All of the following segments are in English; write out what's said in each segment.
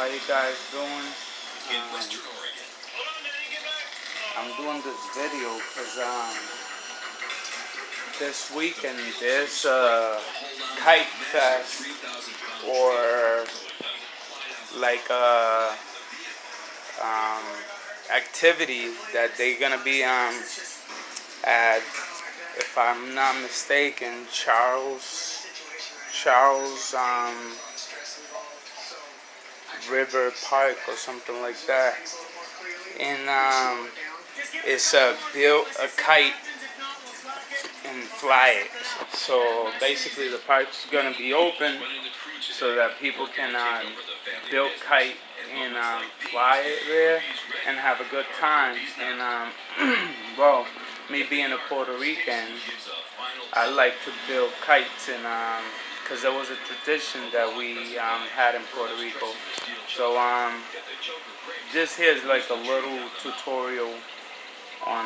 How you guys doing? I'm doing this video because this weekend there's a kite fest, or like a um, activity that they're gonna be at, if I'm not mistaken, Charles River Park or something like that. And it's build a kite and fly it. So basically, the park's gonna be open so that people can build kite and fly it there and have a good time. And well, me being a Puerto Rican, I like to build kites, and because there was a tradition that we had in Puerto Rico. So this here is like a little tutorial on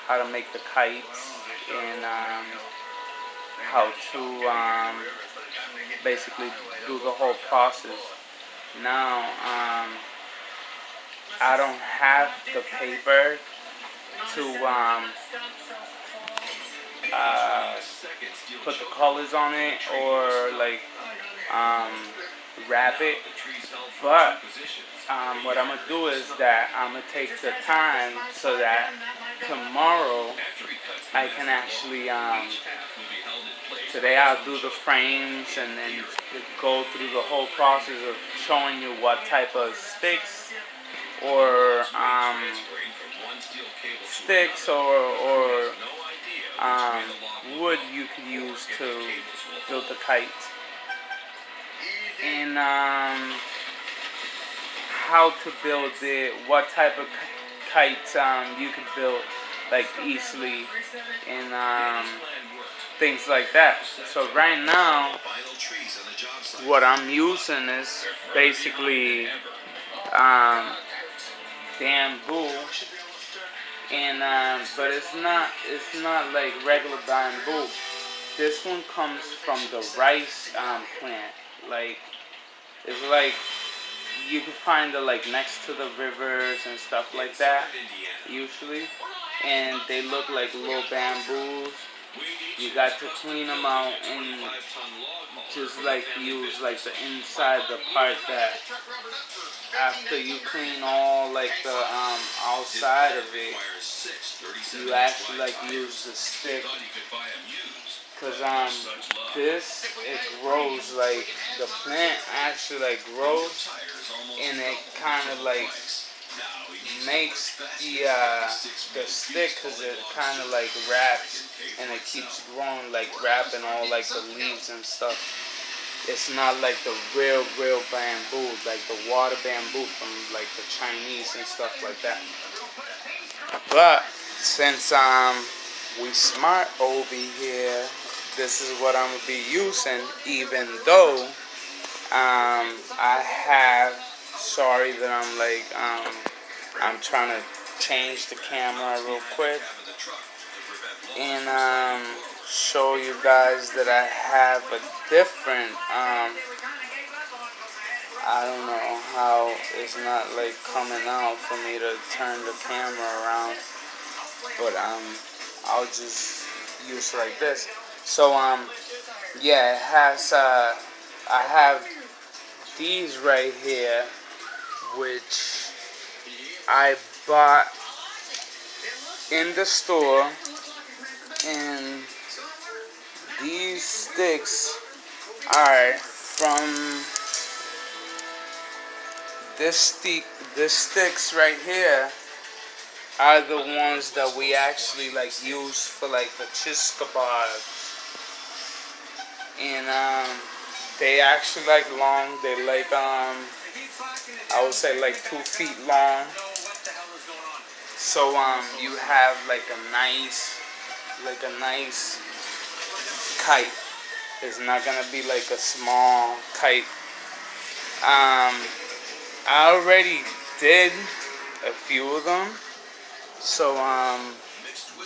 how to make the kites and how to basically do the whole process. Now, I don't have the paper to put the colors on it or like wrap it, but what I'm gonna do is that I'm gonna take the time so that tomorrow I can actually today I'll do the frames and then go through the whole process of showing you what type of sticks or wood you could use to build the kite, and how to build it, what type of kites you could build like easily, and things like that. So right now, what I'm using is basically bamboo, and but it's not like regular bamboo. This one comes from the rice plant. Like, it's like you can find it like next to the rivers and stuff like that usually, and they look like little bamboos. You got to clean them out and just like use like the inside, the part that after you clean all like the outside of it, you actually like use the stick, because this, it grows, like the plant actually like grows, and it kind of like makes the stick, because it kind of like wraps and it keeps growing, like wrapping all like the leaves and stuff. It's not like the real bamboo, like the water bamboo from like the Chinese and stuff like that. But since we smart over here, this is what I'm gonna be using, even though I have, sorry that I'm like I'm trying to change the camera real quick and show you guys that I have a different I don't know how it's not like coming out for me to turn the camera around, but I'll just use it like this. So yeah, it has I have these right here, which I bought in the store, and these sticks are from this sticks right here are the ones that we actually like use for like the cheese kebabs, and they actually like long. They like I would say like 2 feet long. So you have like a nice kite. It's not gonna be like a small kite. I already did a few of them. So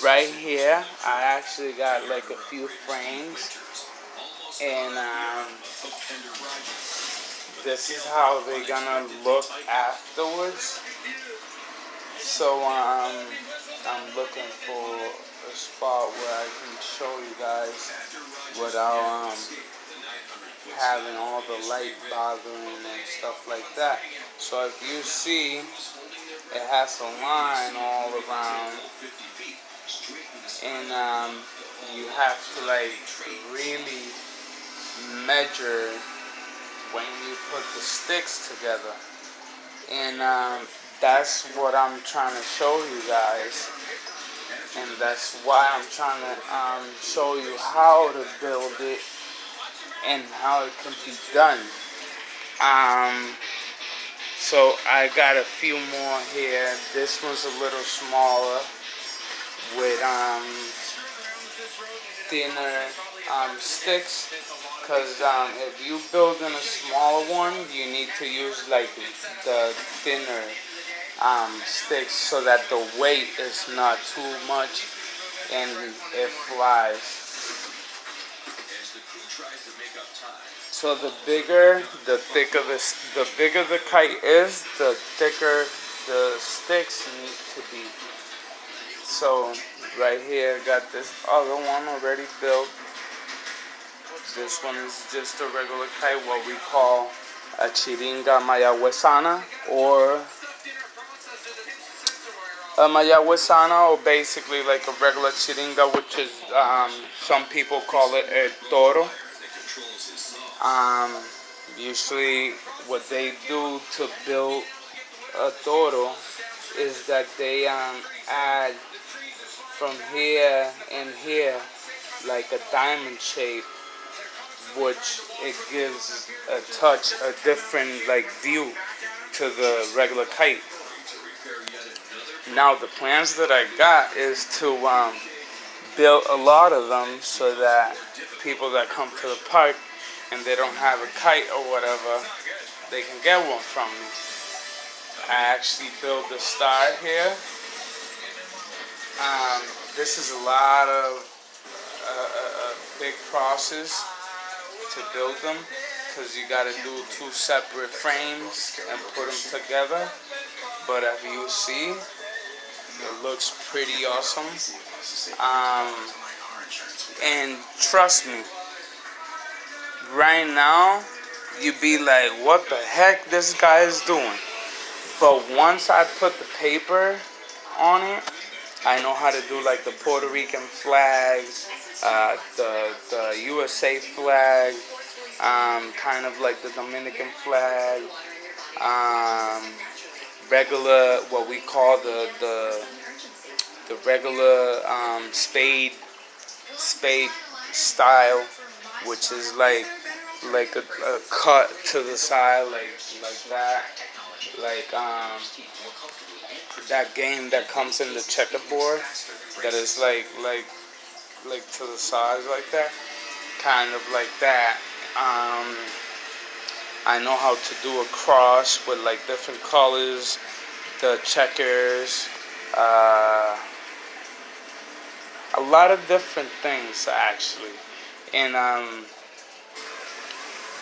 right here I actually got like a few frames, and this is how they're gonna look afterwards. So I'm looking for a spot where I can show you guys without having all the light bothering and stuff like that. So if you see, it has a line all around, and you have to like really measure when you put the sticks together, and that's what I'm trying to show you guys, and that's why I'm trying to show you how to build it and how it can be done. So I got a few more here. This one's a little smaller with thinner sticks, because if you build in a smaller one, you need to use like the thinner sticks so that the weight is not too much and it flies. So the bigger, the thicker the bigger the kite is, the thicker the sticks need to be. So right here, I got this other one already built. This one is just a regular kite, what we call a chiringa mayagüezana, or a mayagüezana, or basically like a regular chiringa, which is some people call it a toro. Usually what they do to build a toro is that they add from here and here like a diamond shape, which it gives a different like view to the regular kite. Now the plans that I got is to build a lot of them so that people that come to the park and they don't have a kite or whatever, they can get one from me. I actually built the star here. This is a lot of big process to build them, because you got to do 2 separate frames and put them together. But as you see, it looks pretty awesome. And trust me, right now, you'd be like, what the heck this guy is doing? But once I put the paper on it, I know how to do like the Puerto Rican flag, the USA flag, kind of like the Dominican flag, regular, what we call the regular spade style, which is like a cut to the side, like that, like that game that comes in the checkerboard, that is like to the sides like that, kind of like that. I know how to do a cross with like different colors, the checkers, a lot of different things actually, and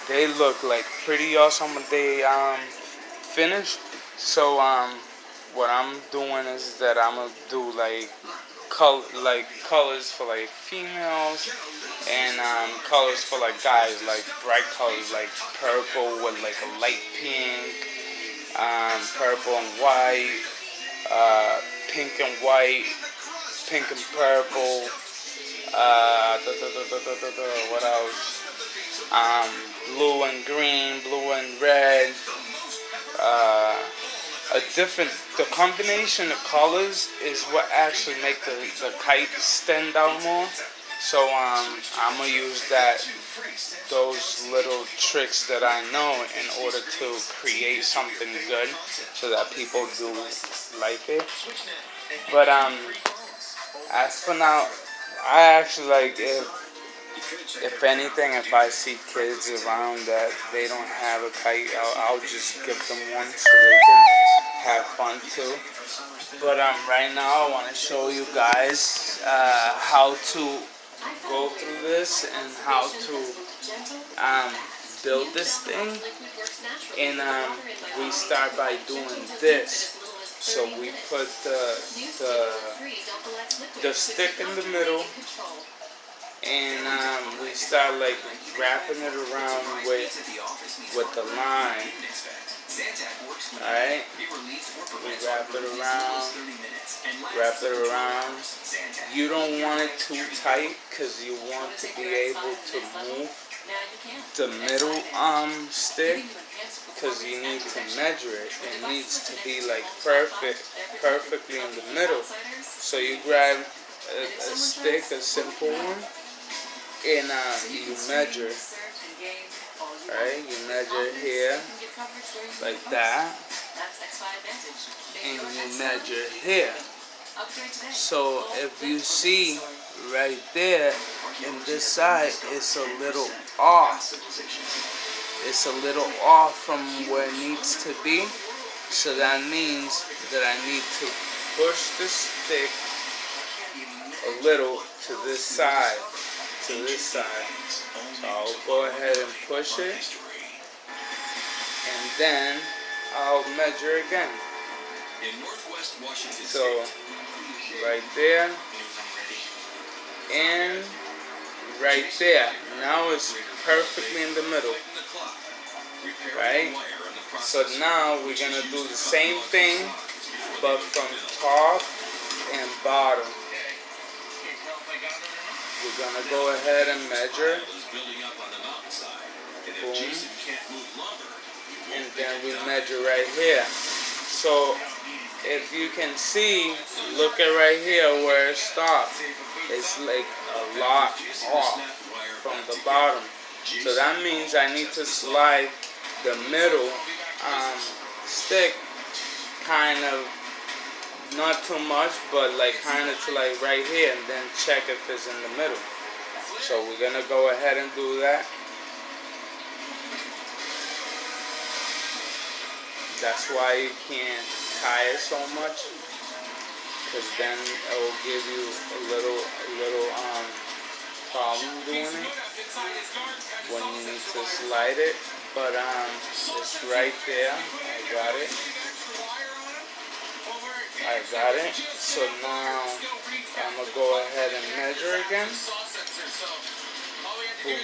they look like pretty awesome when they finish. So what I'm doing is that I'm gonna do like colors for like females, and colors for like guys, like bright colors like purple with like a light pink, purple and white, pink and white, pink and purple, what else? Blue and green, blue and red. The combination of colors is what actually make the kite stand out more. So I'm gonna use those little tricks that I know in order to create something good, so that people do like it. But as for now, I actually like, if anything, if I see kids around that they don't have a kite, I'll just give them one so they can have fun too. But right now I want to show you guys how to go through this and how to build this thing. And we start by doing this. So we put the stick in the middle, and we start like wrapping it around with the line. Alright? We wrap it around. You don't want it too tight because you want to be able to move the middle stick, because you need to measure it. It needs to be like perfectly in the middle. So you grab a stick, a simple one, and you measure. Alright, you measure here like that, and you measure here. So if you see right there in this side, it's a little off. It's a little off from where it needs to be. So that means that I need to push the stick a little to this side. So I'll go ahead and push it, and then I'll measure again. So right there and right there. Now it's perfectly in the middle. Right? So now we're gonna do the same thing, but from top and bottom. We're gonna go ahead and measure. Boom. And then we measure right here. So if you can see, look at right here where it stops. It's like a lot off from the bottom. So that means I need to slide the middle stick kind of, not too much, but like kind of to like right here, and then check if it's in the middle. So we're gonna go ahead and do that. That's why you can't tie it so much, because then it will give you a little problem doing it when you need to slide it. But it's right there. I got it. So now I'm gonna go ahead and measure again. Boom.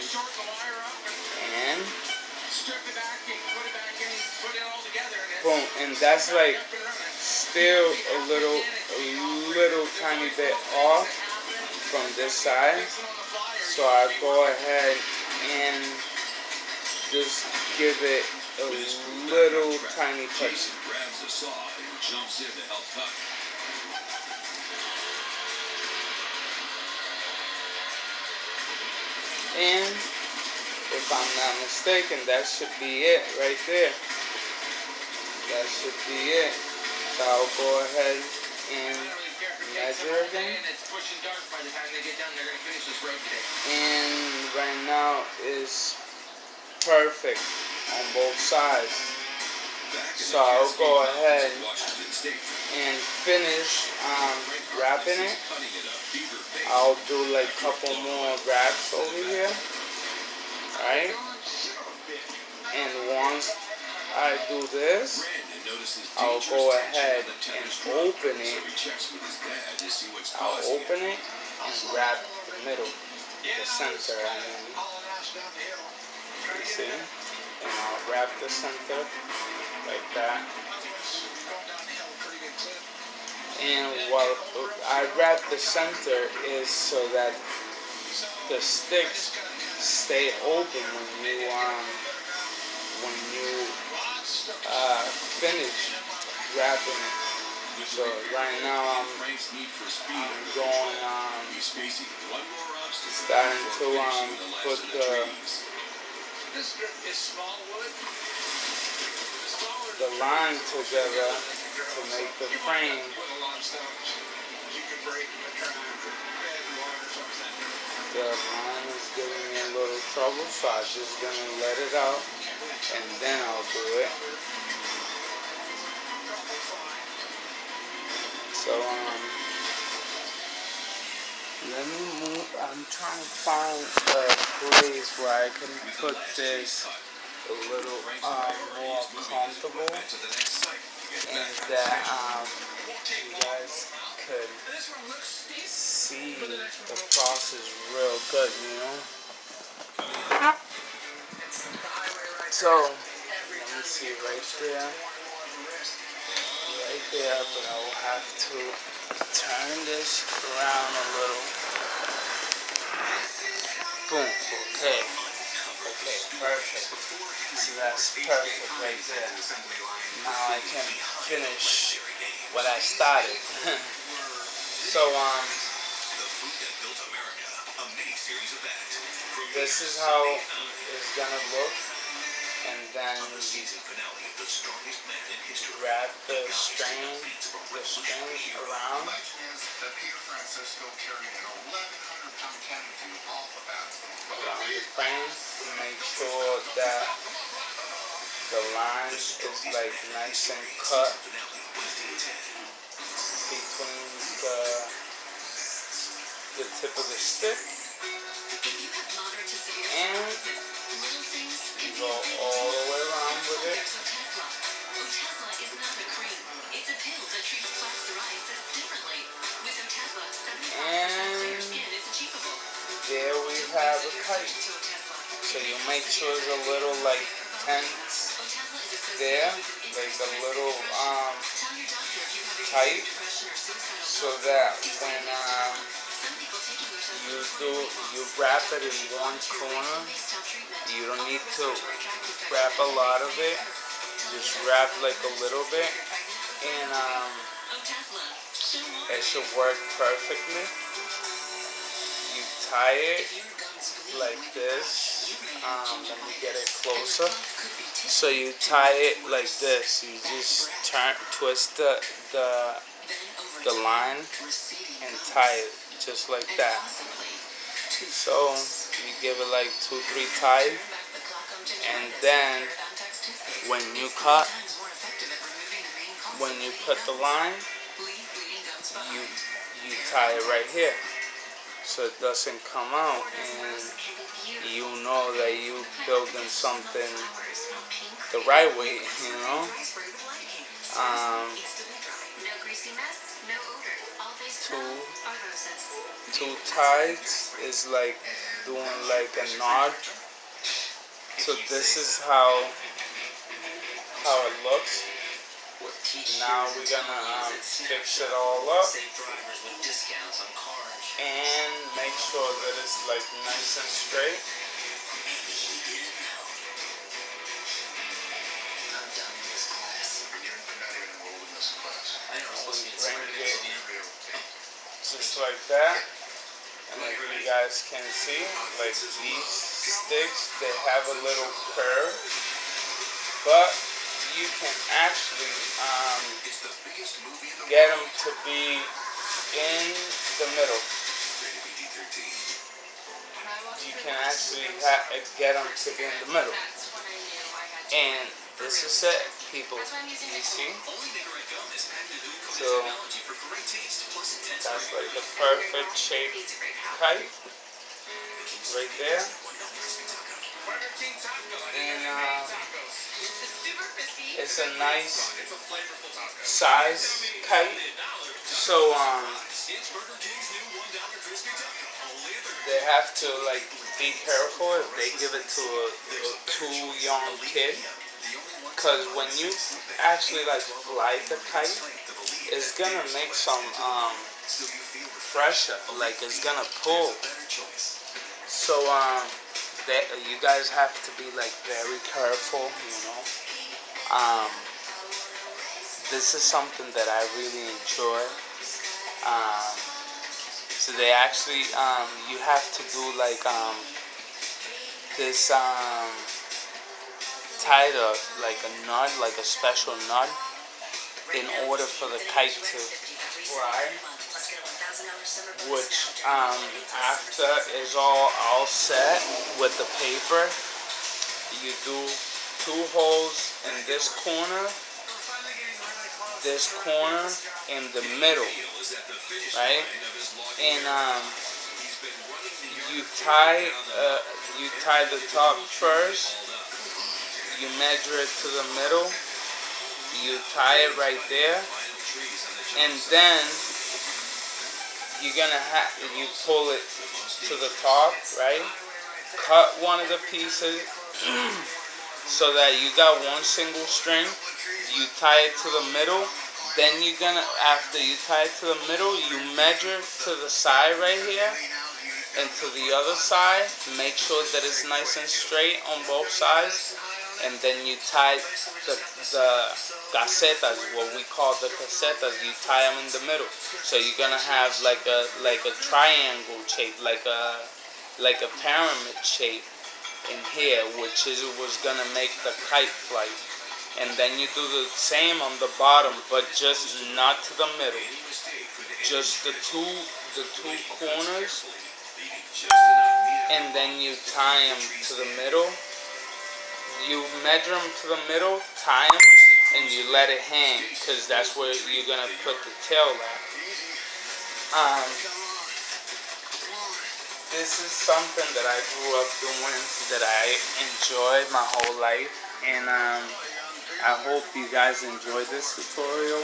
And boom. And that's like still a little tiny bit off from this side. So I go ahead and just give it a little tiny touch. And if I'm not mistaken, that should be it right there. That should be it. So I'll go ahead and measure again. And right now is perfect on both sides. So I'll go ahead and finish wrapping it. I'll do like a couple more wraps over here. Alright? And once I do this, I'll go ahead and open it. I'll open it and wrap the middle, the center, I mean. You see? And I'll wrap the center like that. And what I wrap the center is so that the sticks stay open when you finish wrapping it. So right now I'm going starting to put the line together to make the frame. The line is giving me a little trouble, so I'm just gonna let it out and then I'll do it. So let me move. I'm trying to find a place where I can put this a little more comfortable, and that you guys could see the process real good, you know. So let me see right there, but I will have to turn this around a little. Boom. Okay. Okay. Perfect. So that's perfect right there. Now I can finish what I started. So this is how it's gonna look, and then you wrap the string around the frame to make sure that the line is like nice and cut between the tip of the stick, and you go all the way around with it. And there we have a kite. So you make sure it's a little like tense there, like a little tight, so that when you wrap it in one corner, you don't need to wrap a lot of it. Just wrap like a little bit, and it should work perfectly. You tie it like this. Let me get it closer. So you tie it like this. You just twist the line and tie it just like that. So you give it like 2-3 ties, and then when you cut the line, you tie it right here, so it doesn't come out, and you know that you building something the right way, you know. Two ties is like doing like a knot. So this is how it looks. Now we're gonna fix it all up and make sure that it's like nice and straight. Bring it just like that, and like you guys can see, like these sticks, they have a little curve, but you can actually get them to be in the middle. You can actually get them to be in the middle. And this is it, people. You see? So that's like the perfect shape kite right there. And it's a nice size kite. So they have to like be careful if they give it to a too young kid, because when you actually like fly the kite, it's gonna make some pressure, like it's gonna pull. So you guys have to be like very careful, you know. This is something that I really enjoy. So they actually, you have to do like this tied up like a knot, like a special knot, in order for the kite to fly. Which after is all set with the paper, you do 2 holes in this corner, in the middle, right? And you tie the top first. You measure it to the middle, you tie it right there, and then you're gonna have you pull it to the top, right? Cut one of the pieces so that you got one single string. You tie it to the middle. Then you're gonna, after you tie it to the middle, you measure to the side right here and to the other side. Make sure that it's nice and straight on both sides. And then you tie the casetas, what we call the casetas. You tie them in the middle. So you're gonna have like a triangle shape, like a pyramid shape in here, which is was gonna make the kite flight. And then you do the same on the bottom, but just not to the middle, just the two corners, and then you tie them to the middle. You measure them to the middle, tie them, and you let it hang, because that's where you're gonna put the tail at. This is something that I grew up doing, that I enjoyed my whole life, and I hope you guys enjoyed this tutorial.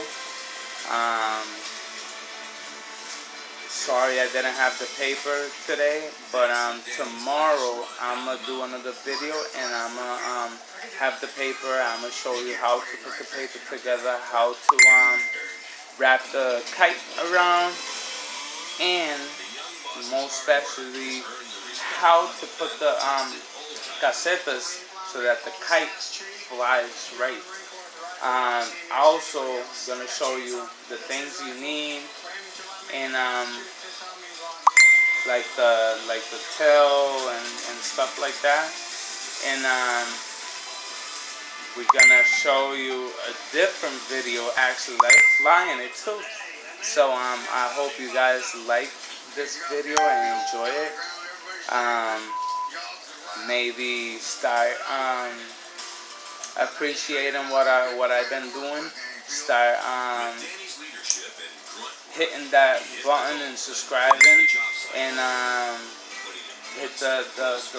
Sorry I didn't have the paper today, but tomorrow I'm gonna do another video, and I'm gonna have the paper. I'm gonna show you how to put the paper together, how to wrap the kite around, and most especially how to put the casetas so that the kite flies right. Also gonna show you the things you need, and like the tail and stuff like that. And we're gonna show you a different video, actually like flying it too. So I hope you guys like this video and enjoy it. Maybe start appreciating what I've been doing. Start hitting that button and subscribing, and hit the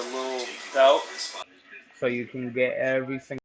little bell so you can get everything